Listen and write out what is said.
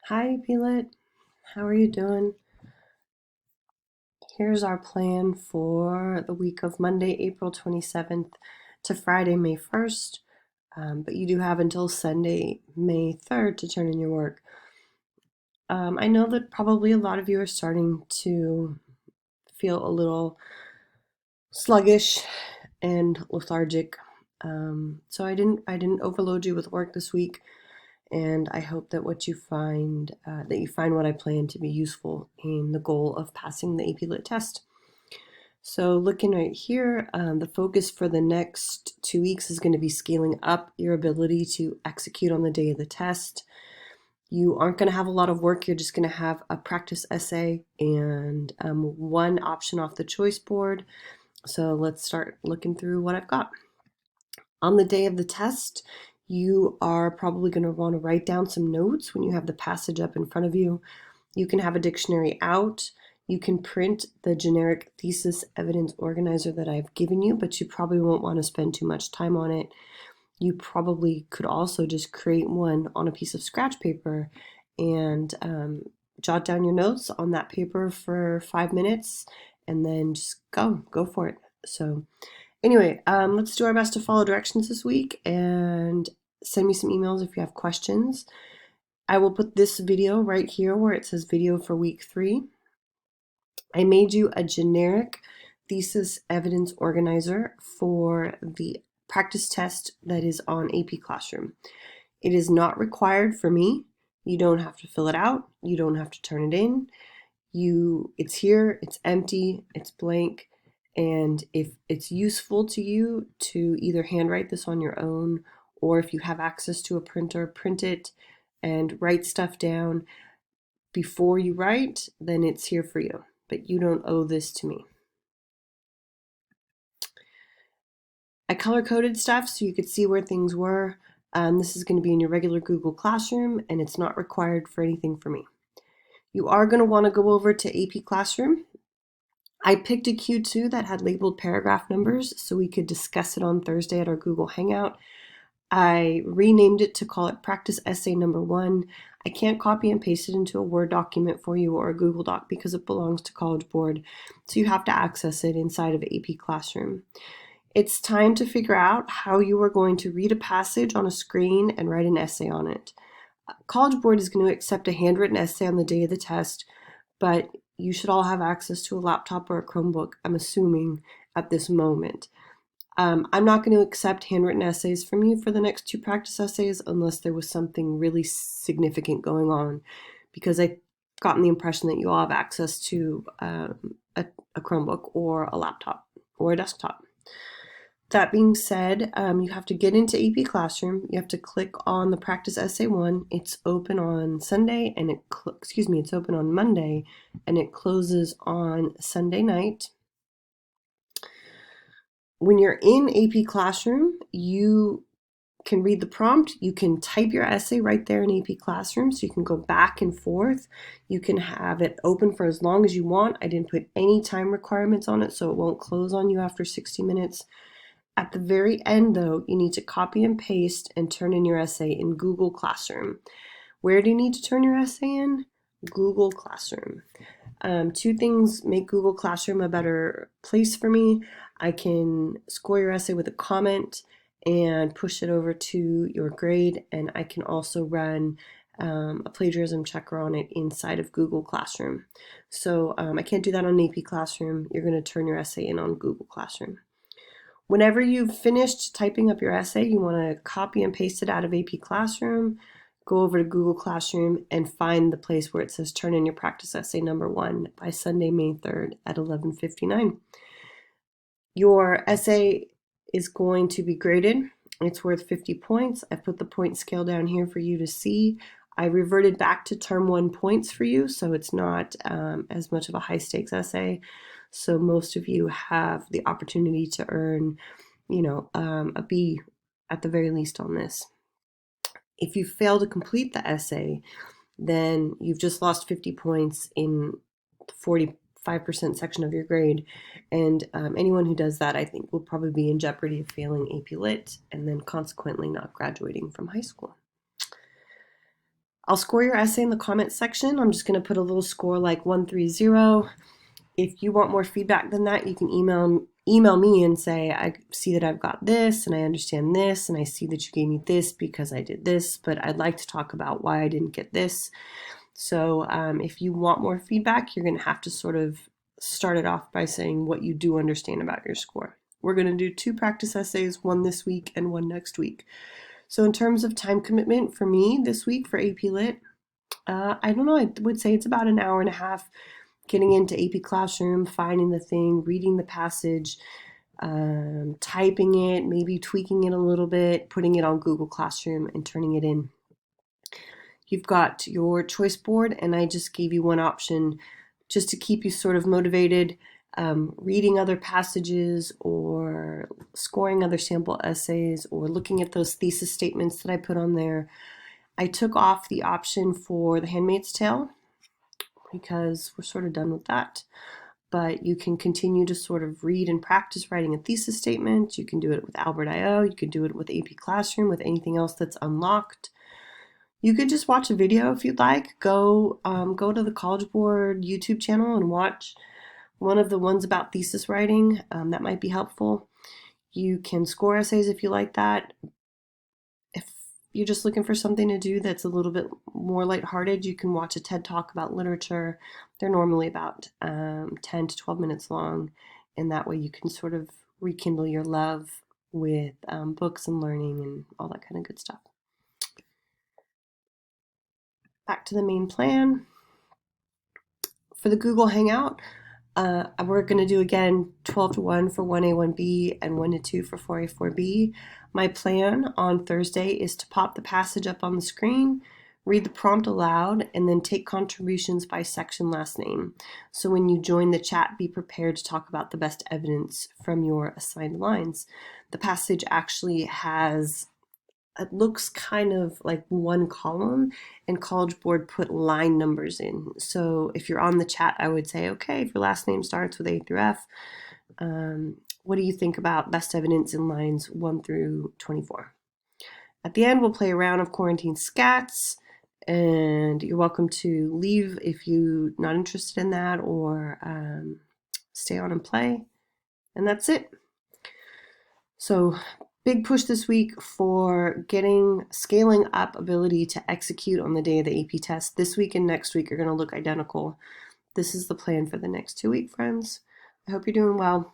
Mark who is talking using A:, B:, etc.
A: Hi, Peelet. How are you doing? Here's our plan for the week of Monday, April 27th to Friday, May 1st. But you do have until Sunday, May 3rd to turn in your work. I know that probably a lot of you are starting to feel a little sluggish and lethargic. So I didn't overload you with work this week, and I hope that that you find what I plan to be useful in the goal of passing the AP Lit test. So looking right here, the focus for the next 2 weeks is going to be scaling up your ability to execute on the day of the test. You aren't going to have a lot of work. You're just going to have a practice essay and one option off the choice board. So let's start looking through what I've got. On the day of the test, you are probably going to want to write down some notes when you have the passage up in front of you. You can have a dictionary out. You can print the generic thesis evidence organizer that I've given you, but you probably won't want to spend too much time on it. You probably could also just create one on a piece of scratch paper and jot down your notes on that paper for 5 minutes and then just go for it. So anyway, let's do our best to follow directions this week and send me some emails if you have questions. I will put this video right here where it says video for week 3. I made you a generic thesis evidence organizer for the practice test that is on AP Classroom. It is not required for me. You don't have to fill it out. You don't have to turn it in. It's here, it's empty, it's blank, and if it's useful to you to either handwrite this on your own, or if you have access to a printer, print it and write stuff down before you write, then it's here for you. But you don't owe this to me. I color-coded stuff so you could see where things were. This is going to be in your regular Google Classroom, and it's not required for anything for me. You are going to want to go over to AP Classroom. I picked a Q2 that had labeled paragraph numbers so we could discuss it on Thursday at our Google Hangout. I renamed it to call it Practice Essay Number 1. I can't copy and paste it into a Word document for you or a Google Doc because it belongs to College Board, so you have to access it inside of AP Classroom. It's time to figure out how you are going to read a passage on a screen and write an essay on it. College Board is going to accept a handwritten essay on the day of the test, but you should all have access to a laptop or a Chromebook, I'm assuming, at this moment. I'm not going to accept handwritten essays from you for the next 2 practice essays unless there was something really significant going on, because I've gotten the impression that you all have access to a Chromebook or a laptop or a desktop. That being said, you have to get into AP Classroom. You have to click on the Practice Essay 1. It's open on Sunday and it's open on Monday and it closes on Sunday night. When you're in AP Classroom, you can read the prompt. You can type your essay right there in AP Classroom, so you can go back and forth. You can have it open for as long as you want. I didn't put any time requirements on it, so it won't close on you after 60 minutes. At the very end, though, you need to copy and paste and turn in your essay in Google Classroom. Where do you need to turn your essay in? Google Classroom. 2 things make Google Classroom a better place for me. I can score your essay with a comment and push it over to your grade, and I can also run a plagiarism checker on it inside of Google Classroom. So I can't do that on AP Classroom. You're going to turn your essay in on Google Classroom. Whenever you've finished typing up your essay, you want to copy and paste it out of AP Classroom, go over to Google Classroom, and find the place where it says turn in your practice essay number 1 by Sunday, May 3rd at 11:59. Your essay is going to be graded. It's worth 50 points. I put the point scale down here for you to see. I reverted back to term 1 points for you, so it's not as much of a high stakes essay. So most of you have the opportunity to earn, a B at the very least on this. If you fail to complete the essay, then you've just lost 50 points in the 45% section of your grade. And anyone who does that, I think, will probably be in jeopardy of failing AP Lit and then consequently not graduating from high school. I'll score your essay in the comments section. I'm just going to put a little score like 130. If you want more feedback than that, you can email me and say, I see that I've got this and I understand this and I see that you gave me this because I did this, but I'd like to talk about why I didn't get this. So if you want more feedback, you're going to have to sort of start it off by saying what you do understand about your score. We're going to do 2 practice essays, one this week and one next week. So in terms of time commitment for me this week for AP Lit, I don't know, I would say it's about an hour and a half getting into AP Classroom, finding the thing, reading the passage, typing it, maybe tweaking it a little bit, putting it on Google Classroom and turning it in. You've got your choice board, and I just gave you one option just to keep you sort of motivated, reading other passages or scoring other sample essays or looking at those thesis statements that I put on there. I took off the option for The Handmaid's Tale because we're sort of done with that. But you can continue to sort of read and practice writing a thesis statement. You can do it with Albert.io. You can do it with AP Classroom, with anything else that's unlocked. You could just watch a video if you'd like. Go to the College Board YouTube channel and watch one of the ones about thesis writing. That might be helpful. You can score essays if you like that. If you're just looking for something to do that's a little bit more lighthearted, you can watch a TED Talk about literature. They're normally about 10 to 12 minutes long, and that way you can sort of rekindle your love with books and learning and all that kind of good stuff. Back to the main plan. For the Google Hangout, we're going to do again 12 to 1 for 1A, 1B, and 1 to 2 for 4A, 4B. My plan on Thursday is to pop the passage up on the screen, read the prompt aloud, and then take contributions by section last name. So when you join the chat, be prepared to talk about the best evidence from your assigned lines. The passage actually has, it looks kind of like one column, and College Board put line numbers in. So if you're on the chat, I would say, okay, if your last name starts with A through F, what do you think about best evidence in lines 1 through 24? At the end, we'll play a round of quarantine scats, and you're welcome to leave if you're not interested in that, or stay on and play. And that's it. So big push this week for scaling up ability to execute on the day of the AP test. This week and next week are going to look identical. This is the plan for the next 2 weeks, friends. I hope you're doing well.